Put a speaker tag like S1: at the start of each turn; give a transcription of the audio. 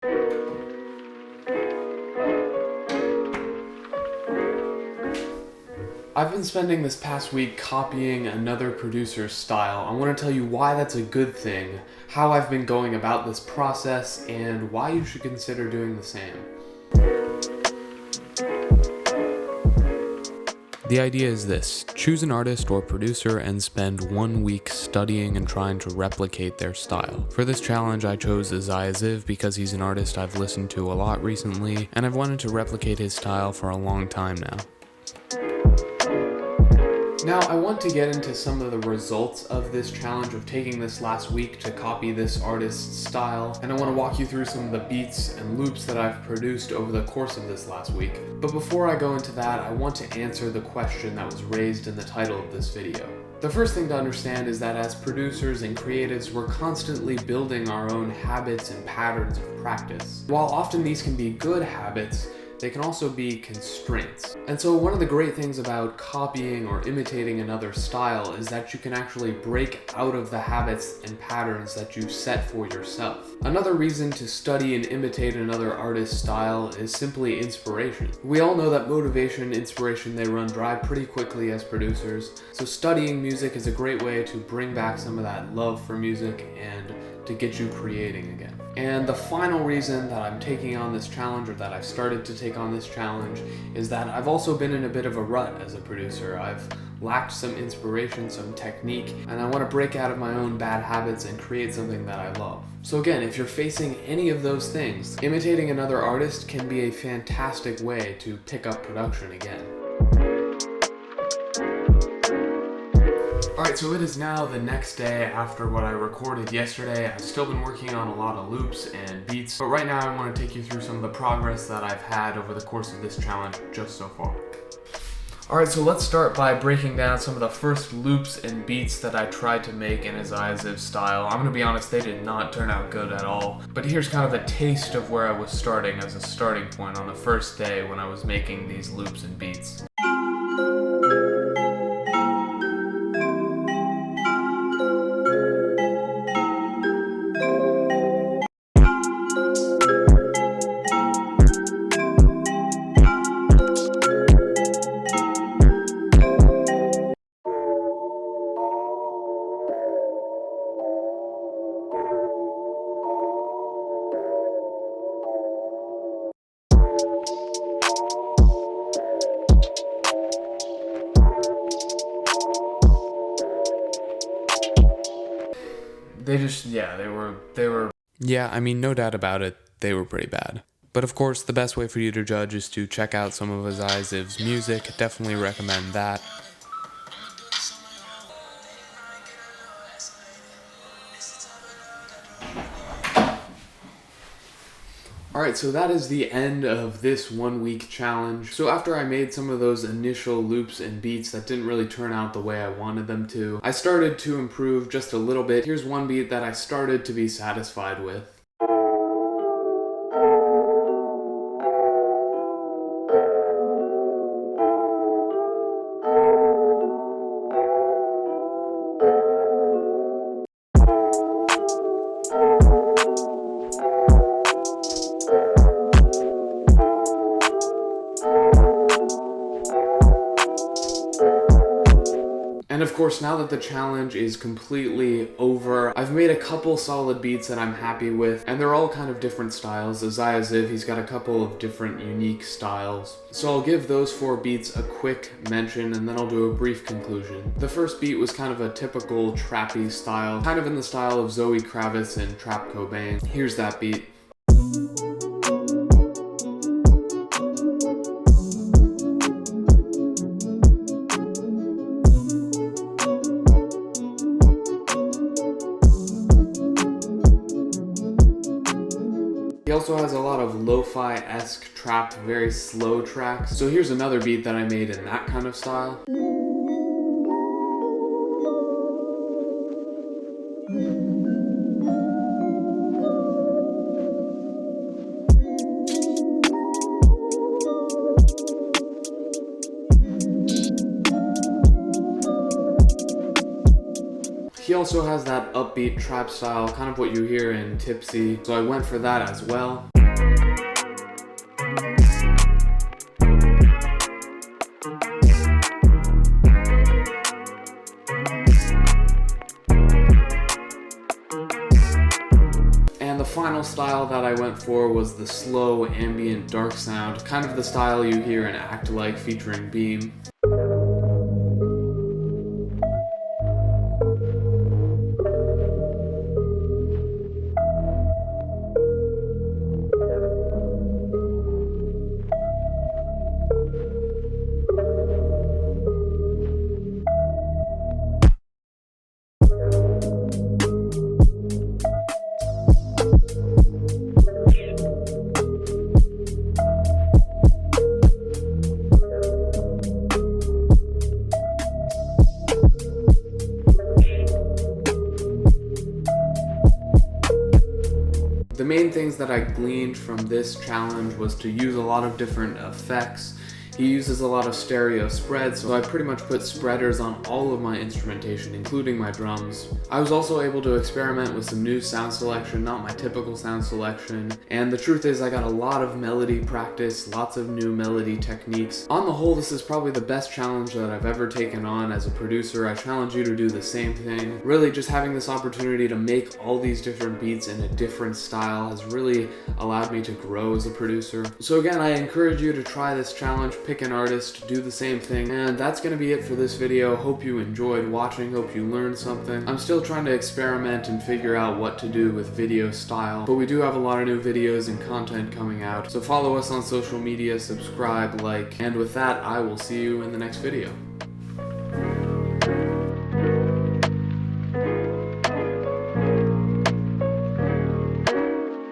S1: I've been spending this past week copying another producer's style. I want to tell you why that's a good thing, how I've been going about this process, and why you should consider doing the same. The idea is this: choose an artist or producer and spend 1 week studying and trying to replicate their style. For this challenge, I chose Isaiah Ziv because he's an artist I've listened to a lot recently, and I've wanted to replicate his style for a long time now. Now, I want to get into some of the results of this challenge of taking this last week to copy this artist's style, and I want to walk you through some of the beats and loops that I've produced over the course of this last week. But before I go into that, I want to answer the question that was raised in the title of this video. The first thing to understand is that as producers and creatives, we're constantly building our own habits and patterns of practice. While often these can be good habits, they can also be constraints. And so one of the great things about copying or imitating another style is that you can actually break out of the habits and patterns that you've set for yourself. Another reason to study and imitate another artist's style is simply inspiration. We all know that motivation and inspiration, they run dry pretty quickly as producers, so studying music is a great way to bring back some of that love for music and to get you creating again. And the final reason that I'm taking on this challenge, or that I've started to take on this challenge, is that I've also been in a bit of a rut as a producer. I've lacked some inspiration, some technique, and I want to break out of my own bad habits and create something that I love. So again, if you're facing any of those things, imitating another artist can be a fantastic way to pick up production again. Alright, so it is now the next day after what I recorded yesterday. I've still been working on a lot of loops and beats, but right now I want to take you through some of the progress that I've had over the course of this challenge just so far. Alright, so let's start by breaking down some of the first loops and beats that I tried to make in Isaiah Ziv's style. I'm gonna be honest, they did not turn out good at all, but here's kind of a taste of where I was starting as a starting point on the first day when I was making these loops and beats. Yeah, I mean, no doubt about it, they were pretty bad. But of course, the best way for you to judge is to check out some of Isaiah Ziv's music. Definitely recommend that. Alright, so that is the end of this 1 week challenge. So after I made some of those initial loops and beats that didn't really turn out the way I wanted them to, I started to improve just a little bit. Here's one beat that I started to be satisfied with. And of course, now that the challenge is completely over, I've made a couple solid beats that I'm happy with, and they're all kind of different styles. Isaiah Ziv, he's got a couple of different unique styles. So I'll give those 4 beats a quick mention, and then I'll do a brief conclusion. The first beat was kind of a typical trappy style, kind of in the style of Zoe Kravitz and Trap Cobain. Here's that beat. He also has a lot of lo-fi-esque trap, very slow tracks. So here's another beat that I made in that kind of style. he also has that upbeat trap style, kind of what you hear in Tipsy, so I went for that as well. And the final style that I went for was the slow, ambient, dark sound, kind of the style you hear in Act Like featuring Beam. The main things that I gleaned from this challenge was to use a lot of different effects. He uses a lot of stereo spreads, so I pretty much put spreaders on all of my instrumentation, including my drums. I was also able to experiment with some new sound selection, not my typical sound selection, and the truth is I got a lot of melody practice, lots of new melody techniques. On the whole, this is probably the best challenge that I've ever taken on as a producer. I challenge you to do the same thing. Really, just having this opportunity to make all these different beats in a different style has really allowed me to grow as a producer. So again, I encourage you to try this challenge, pick an artist, do the same thing, and that's gonna be it for this video. Hope you enjoyed watching, hope you learned something. I'm still trying to experiment and figure out what to do with video style, but we do have a lot of new videos and content coming out, so follow us on social media, subscribe, like, and with that, I will see you in the next video.